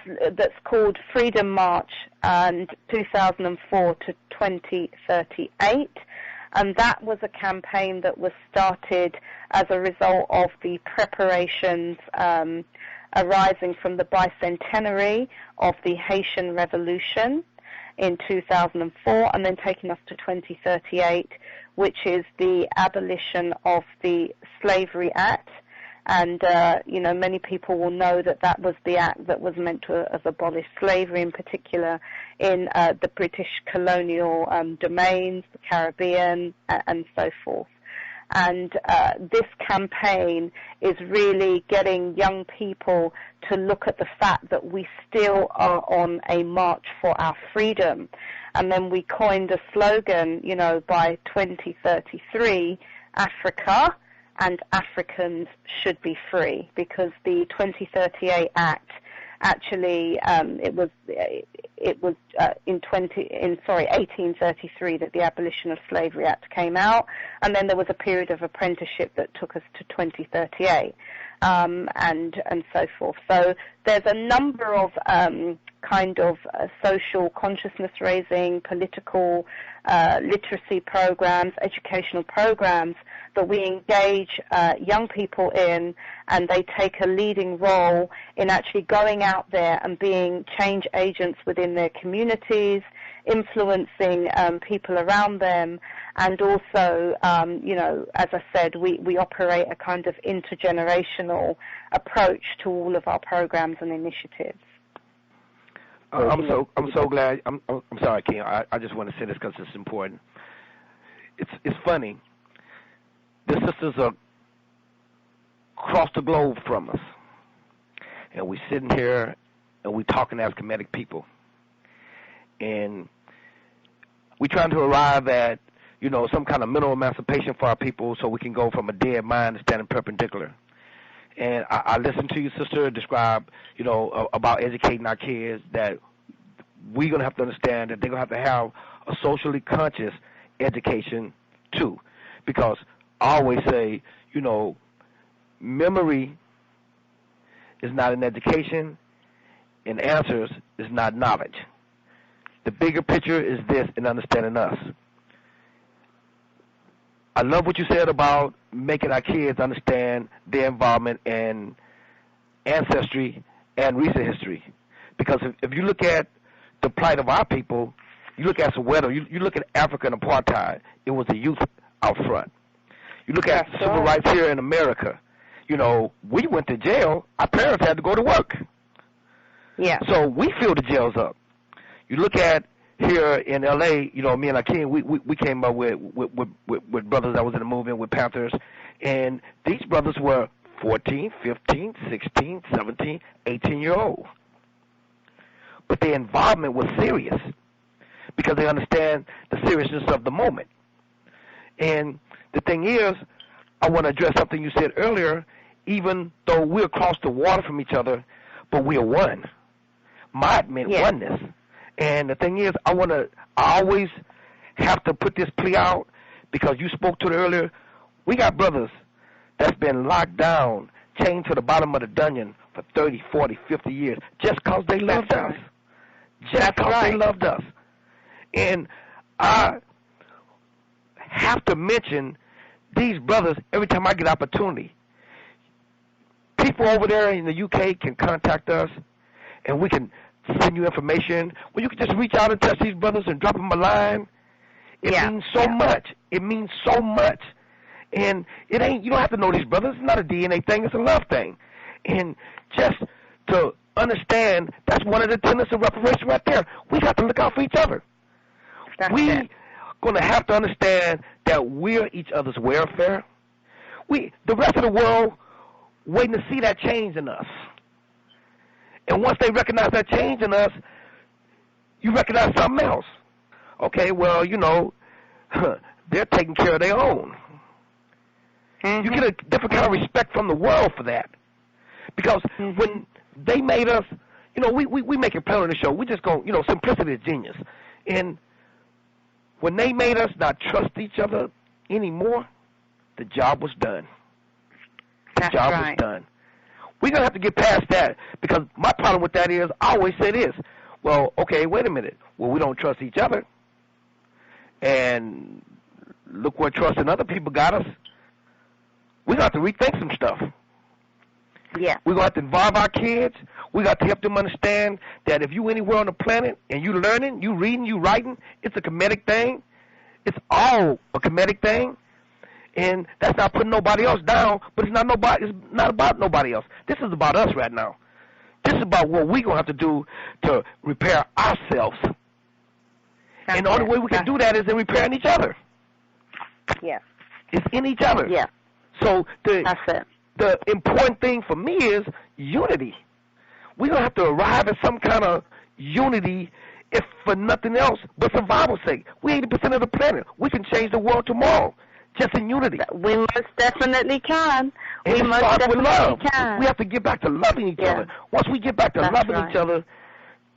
called Freedom March 2004 to 2038. And that was a campaign that was started as a result of the preparations arising from the bicentenary of the Haitian Revolution in 2004, and then taking us to 2038, which is the abolition of the Slavery Act. And, many people will know that was the act that was meant to have abolished slavery, in particular in the British colonial domains, the Caribbean, and so forth. And this campaign is really getting young people to look at the fact that we still are on a march for our freedom. And then we coined a slogan, by 2033, Africa and Africans should be free, because the 2038 Act actually it was in 1833 that the Abolition of Slavery Act came out, and then there was a period of apprenticeship that took us to 2038, and so forth. So there's a number of social consciousness raising, political literacy programs, educational programs that we engage young people in, and they take a leading role in actually going out there and being change agents within their communities, influencing people around them, and also, as I said, we operate a kind of intergenerational approach to all of our programs and initiatives. I'm so glad. I'm sorry, King. I just want to say this because it's important. It's funny. The sisters are across the globe from us, and we sitting here and we talking as Kemetic people, and we trying to arrive at some kind of mental emancipation for our people, so we can go from a dead mind to standing perpendicular. And I listened to your sister describe, about educating our kids, that we're going to have to understand that they're going to have a socially conscious education too. Because I always say, memory is not an education, and answers is not knowledge. The bigger picture is this, in understanding us. I love what you said about making our kids understand their involvement in ancestry and recent history. Because if you look at the plight of our people, you look at Soweto, you look at African apartheid, it was the youth out front. You look at civil rights here in America, we went to jail, our parents had to go to work. Yeah. So we filled the jails up. You look at here in L.A., me and Akeem, we came up with brothers that was in the movement, with Panthers, and these brothers were 14, 15, 16, 17, 18-year-old. But their involvement was serious because they understand the seriousness of the moment. And the thing is, I want to address something you said earlier, even though we're across the water from each other, but we are one. Mod meant oneness. And the thing is, I always have to put this plea out, because you spoke to it earlier. We got brothers that's been locked down, chained to the bottom of the dungeon for 30, 40, 50 years, just because they loved us. Just because they loved us. And I have to mention these brothers every time I get opportunity. People over there in the UK can contact us, and we can send you information. Well, you can just reach out and touch these brothers and drop them a line. It means so much. It means so much. And you don't have to know these brothers. It's not a DNA thing. It's a love thing. And just to understand that's one of the tenets of reparation right there. We got to look out for each other. We're going to have to understand that we're each other's welfare. The rest of the world waiting to see that change in us. And once they recognize that change in us, you recognize something else. Okay, well, they're taking care of their own. Mm-hmm. You get a different kind of respect from the world for that. Because when they made us, we make it plain on the show. We just go, simplicity is genius. And when they made us not trust each other anymore, the job was done. The job was done. We're going to have to get past that, because my problem with that is, I always say this, well, okay, wait a minute. Well, we don't trust each other. And look where trust in other people got us. We're going to have to rethink some stuff. Yeah. We're going to have to involve our kids. We got to help them understand that if you anywhere on the planet and you learning, you reading, you writing, it's a Kemetic thing. It's all a Kemetic thing. And that's not putting nobody else down, but it's not about nobody else. This is about us right now. This is about what we're going to have to do to repair ourselves. And the only way we can do that is in repairing each other. Yeah. It's in each other. Yeah. So that's it. The important thing for me is unity. We're going to have to arrive at some kind of unity, if for nothing else but survival's sake. We're 80% of the planet. We can change the world tomorrow, just in unity. We most definitely can. And we most definitely can. We have to get back to loving each other. Once we get back to loving each other,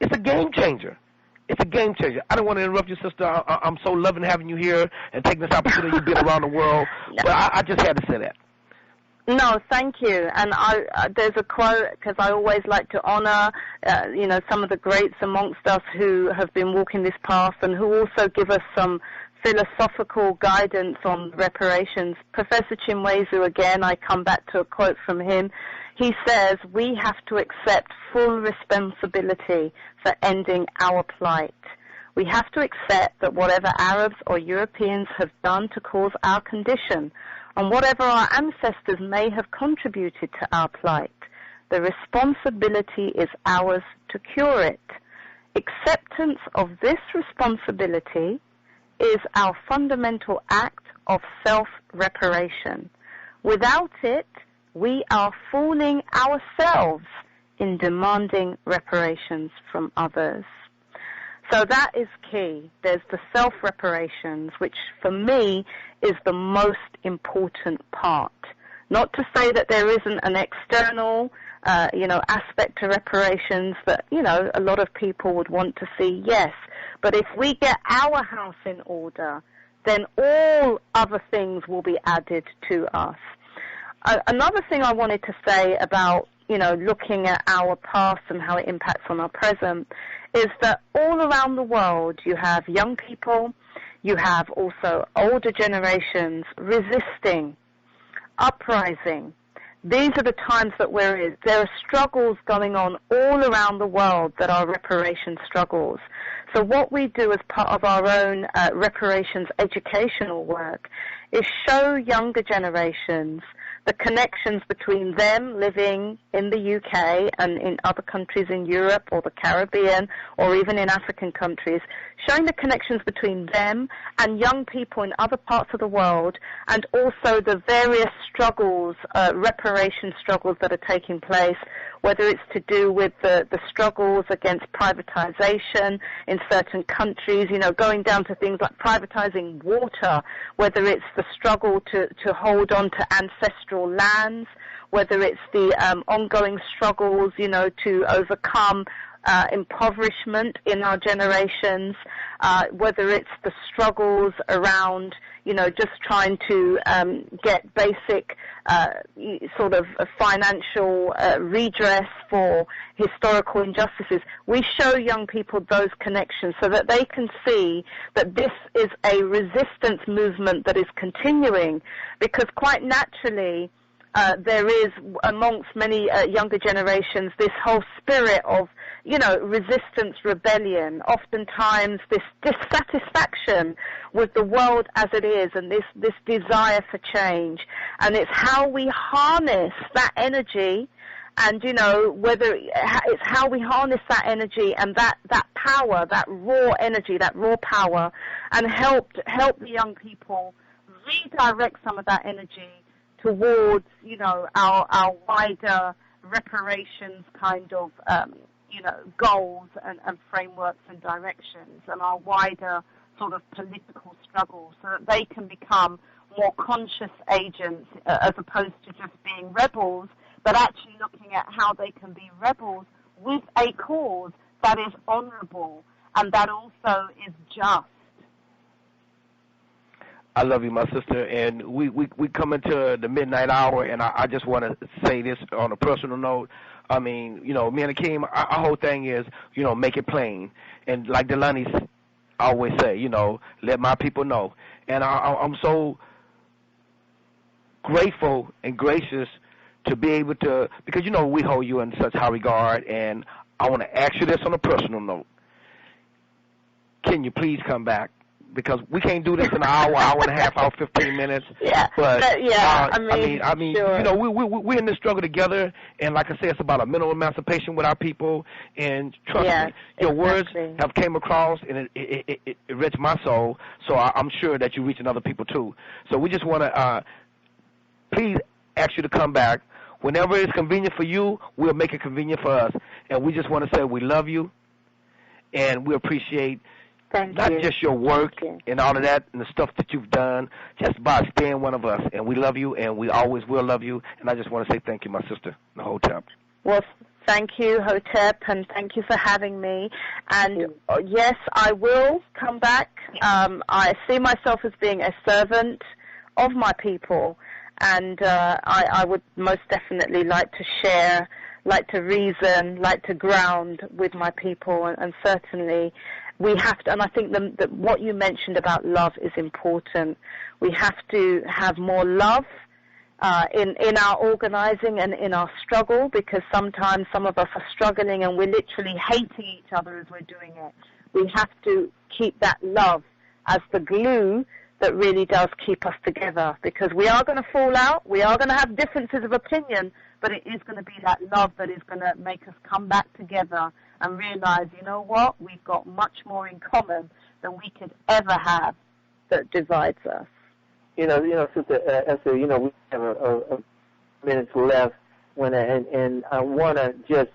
it's a game changer. It's a game changer. I don't want to interrupt you, sister. I'm so loving having you here and taking this opportunity. You've been around the world. But I just had to say that. No, thank you. And there's a quote, because I always like to honor, some of the greats amongst us who have been walking this path and who also give us some philosophical guidance on reparations. Professor Chinwezu, again, I come back to a quote from him. He says, we have to accept full responsibility for ending our plight. We have to accept that whatever Arabs or Europeans have done to cause our condition, and whatever our ancestors may have contributed to our plight, the responsibility is ours to cure it. Acceptance of this responsibility is our fundamental act of self-reparation. Without it, we are fooling ourselves in demanding reparations from others. So that is key. There's the self-reparations, which for me is the most important part. Not to say that there isn't an external, aspect to reparations that, a lot of people would want to see, yes. But if we get our house in order, then all other things will be added to us. Another thing I wanted to say about, looking at our past and how it impacts on our present is that all around the world you have young people, you have also older generations resisting, uprising. These are the times that we're in. There are struggles going on all around the world that are reparation struggles. So what we do as part of our own reparations educational work is show younger generations the connections between them living in the UK and in other countries in Europe or the Caribbean or even in African countries, showing the connections between them and young people in other parts of the world, and also the various struggles, reparation struggles that are taking place, whether it's to do with the struggles against privatization in certain countries, going down to things like privatizing water, whether it's the struggle to hold on to ancestral lands, whether it's the ongoing struggles, to overcome impoverishment in our generations, whether it's the struggles around, just trying to get basic sort of financial redress for historical injustices. We show young people those connections so that they can see that this is a resistance movement that is continuing, because quite naturally there is amongst many younger generations this whole spirit of, resistance, rebellion, oftentimes this dissatisfaction with the world as it is, and this desire for change. And it's how we harness that energy And, you know, whether it's how we harness that energy and that power, that raw energy, that raw power, and help the young people redirect some of that energy towards, you know, our wider reparations kind of, you know, goals and frameworks and directions, and our wider sort of political struggles, so that they can become more conscious agents as opposed to just being rebels, but actually looking at how they can be rebels with a cause that is honorable and that also is just. I love you, my sister, and we come into the midnight hour, and I just want to say this on a personal note. I mean, you know, me and Akeem, our whole thing is, you know, make it plain. And like Delaney always say, you know, let my people know. And I'm so grateful and gracious to be able to, because, you know, we hold you in such high regard, and I want to ask you this on a personal note. Can you please come back? Because we can't do this in an hour, hour and a half, hour, 15 minutes. Yeah, but yeah. I mean, sure. You know, we're in this struggle together, and like I said, it's about a mental emancipation with our people. And trust me, your words have came across, and it reached my soul. So I'm sure that you reach other people too. So we just want to please ask you to come back whenever it's convenient for you. We'll make it convenient for us, and we just want to say we love you, and we appreciate. Not just your work and all of that and the stuff that you've done, just by staying one of us. And we love you, and we always will love you. And I just want to say thank you, my sister, the Hotep. Well, thank you, Hotep, and thank you for having me. And yes, I will come back. I see myself as being a servant of my people, and I would most definitely like to share, like to reason, like to ground with my people, and certainly we have to, and I think that what you mentioned about love is important. We have to have more love in our organizing and in our struggle, because sometimes some of us are struggling and we're literally hating each other as we're doing it. We have to keep that love as the glue that really does keep us together, because we are going to fall out, we are going to have differences of opinion, but it is going to be that love that is going to make us come back together and realize, you know what, we've got much more in common than we could ever have that divides us. You know, Sister Esther, you know, we have a minutes left, and I want to just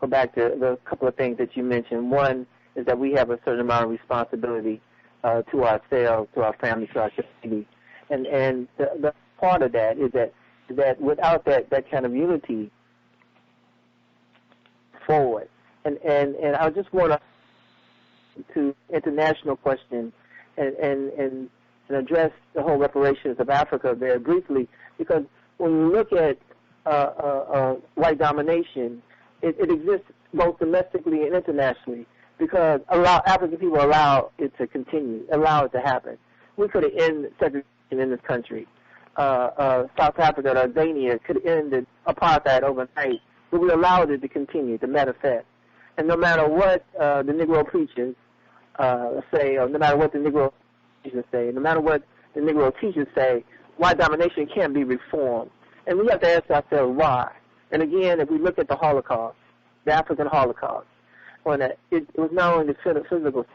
go back to the couple of things that you mentioned. One is that we have a certain amount of responsibility to ourselves, to our family, to our community, and the part of that is that without that kind of unity forward. And I just want to international question and address the whole reparations of Africa very briefly, because when you look at white domination, it exists both domestically and internationally, because African people allow it to continue, allow it to happen. We could have ended segregation in this country. South Africa, Tanzania could have ended apartheid overnight, but we allowed it to continue, to manifest. And no matter what the Negro preachers say, or no matter what the Negro teachers say, no matter what the Negro teachers say, white domination can't be reformed. And we have to ask ourselves why. And again, if we look at the Holocaust, the African Holocaust, when it was not only the physical,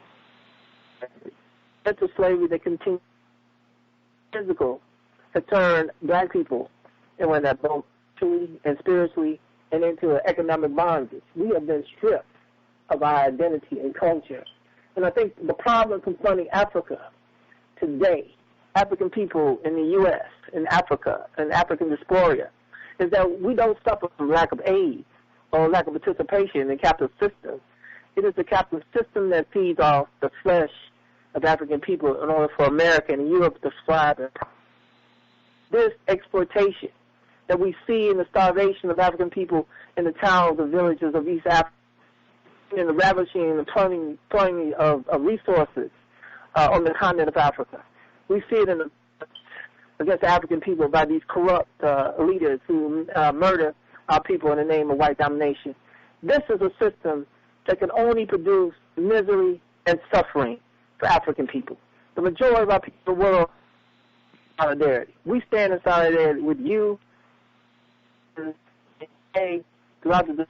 mental slavery that continued, physical, had turned black people, and when that both truly and spiritually and into an economic bondage. We have been stripped of our identity and culture. And I think the problem confronting Africa today, African people in the U.S., in Africa, and African diaspora, is that we don't suffer from lack of aid or lack of participation in capitalist systems. It is the capitalist system that feeds off the flesh of African people in order for America and Europe to thrive. This exploitation that we see in the starvation of African people in the towns and villages of East Africa, in the ravishing and the plundering of resources on the continent of Africa. We see it against African people by these corrupt leaders who murder our people in the name of white domination. This is a system that can only produce misery and suffering for African people. The majority of our people in the world solidarity. We stand in solidarity with you, the throughout the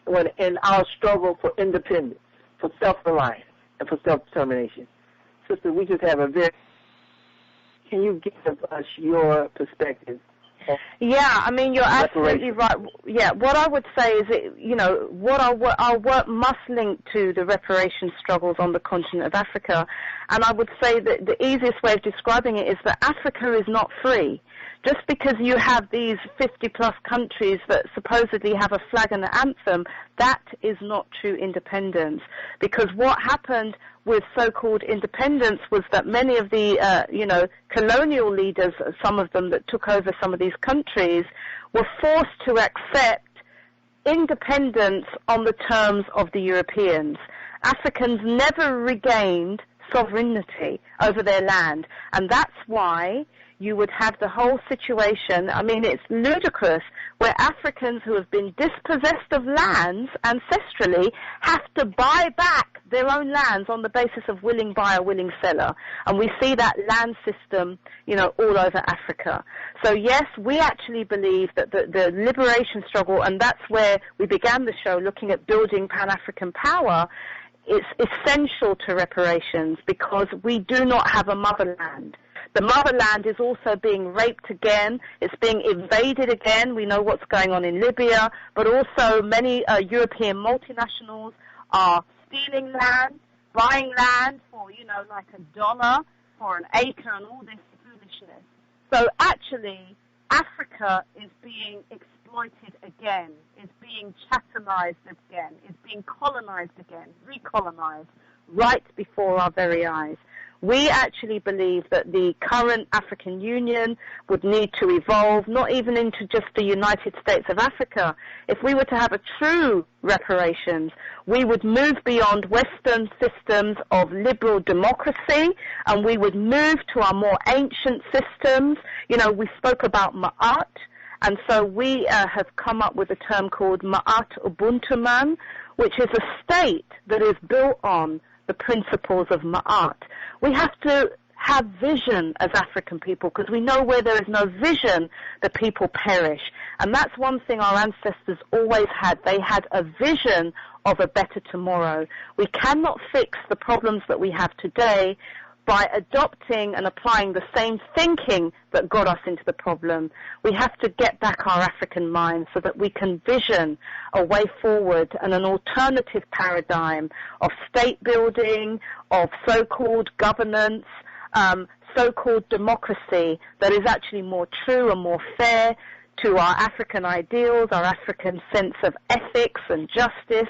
when in our struggle for independence, for self-reliance, and for self-determination. Sister, we just have a very... Can you give us your perspective? Yeah, I mean, you're absolutely right. Yeah, what I would say is, what our work must link to the reparation struggles on the continent of Africa. And I would say that the easiest way of describing it is that Africa is not free. Just because you have these 50-plus countries that supposedly have a flag and an anthem, that is not true independence. Because what happened with so-called independence was that many of the, colonial leaders, some of them that took over some of these countries, were forced to accept independence on the terms of the Europeans. Africans never regained sovereignty over their land, and that's why you would have the whole situation, I mean, it's ludicrous, where Africans who have been dispossessed of lands ancestrally have to buy back their own lands on the basis of willing buyer, willing seller. And we see that land system, all over Africa. So yes, we actually believe that the liberation struggle, and that's where we began the show, looking at building Pan-African power, it's essential to reparations because we do not have a motherland. The motherland is also being raped again. It's being invaded again. We know what's going on in Libya, but also many European multinationals are stealing land, buying land for, like $1 for an acre and all this foolishness. So actually, Africa is being exploited again, is being chattelized again, is being colonized again, recolonized right before our very eyes. We actually believe that the current African Union would need to evolve, not even into just the United States of Africa. If we were to have a true reparations, we would move beyond Western systems of liberal democracy, and we would move to our more ancient systems. We spoke about Ma'at, and so we have come up with a term called Ma'at Ubuntu, which is a state that is built on the principles of Ma'at. We have to have vision as African people because we know where there is no vision, the people perish. And that's one thing our ancestors always had. They had a vision of a better tomorrow. We cannot fix the problems that we have today by adopting and applying the same thinking that got us into the problem. We have to get back our African mind so that we can vision a way forward and an alternative paradigm of state building, of so-called governance, so-called democracy that is actually more true and more fair to our African ideals, our African sense of ethics and justice,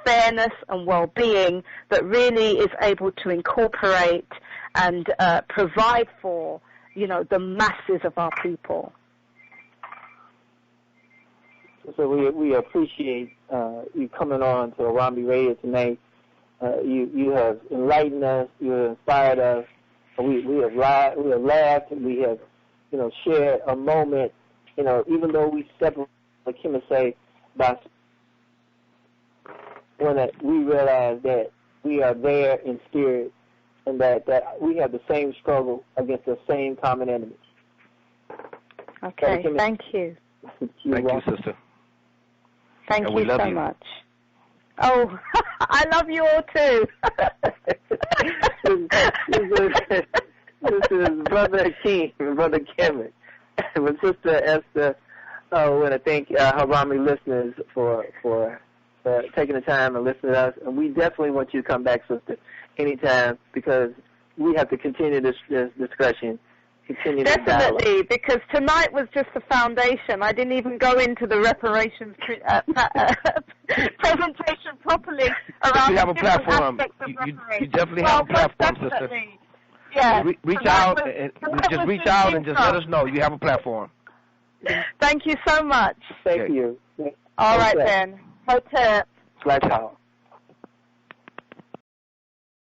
fairness and well-being that really is able to incorporate and provide for, the masses of our people. So we appreciate you coming on to Harambee Radio tonight. You have enlightened us, you have inspired us. We have laughed, and we have, shared a moment. Even though we separate, like Kemet say, when we realize that we are there in spirit and that we have the same struggle against the same common enemy. Okay, thank you. Thank you, sister. Thank you so much. Oh, I love you all too. This is Brother Akeem and Brother Kemet. With Sister Esther, I want to thank Harambee listeners for taking the time and listening to us. And we definitely want you to come back, Sister, anytime, because we have to continue this discussion, continue this dialogue. Definitely, because tonight was just the foundation. I didn't even go into the reparations presentation properly around you have a platform. You definitely have a platform, Sister. Yeah. Reach out and just let us know. You have a platform. Thank you so much. Thank you. All right then. Hotel. Flat out.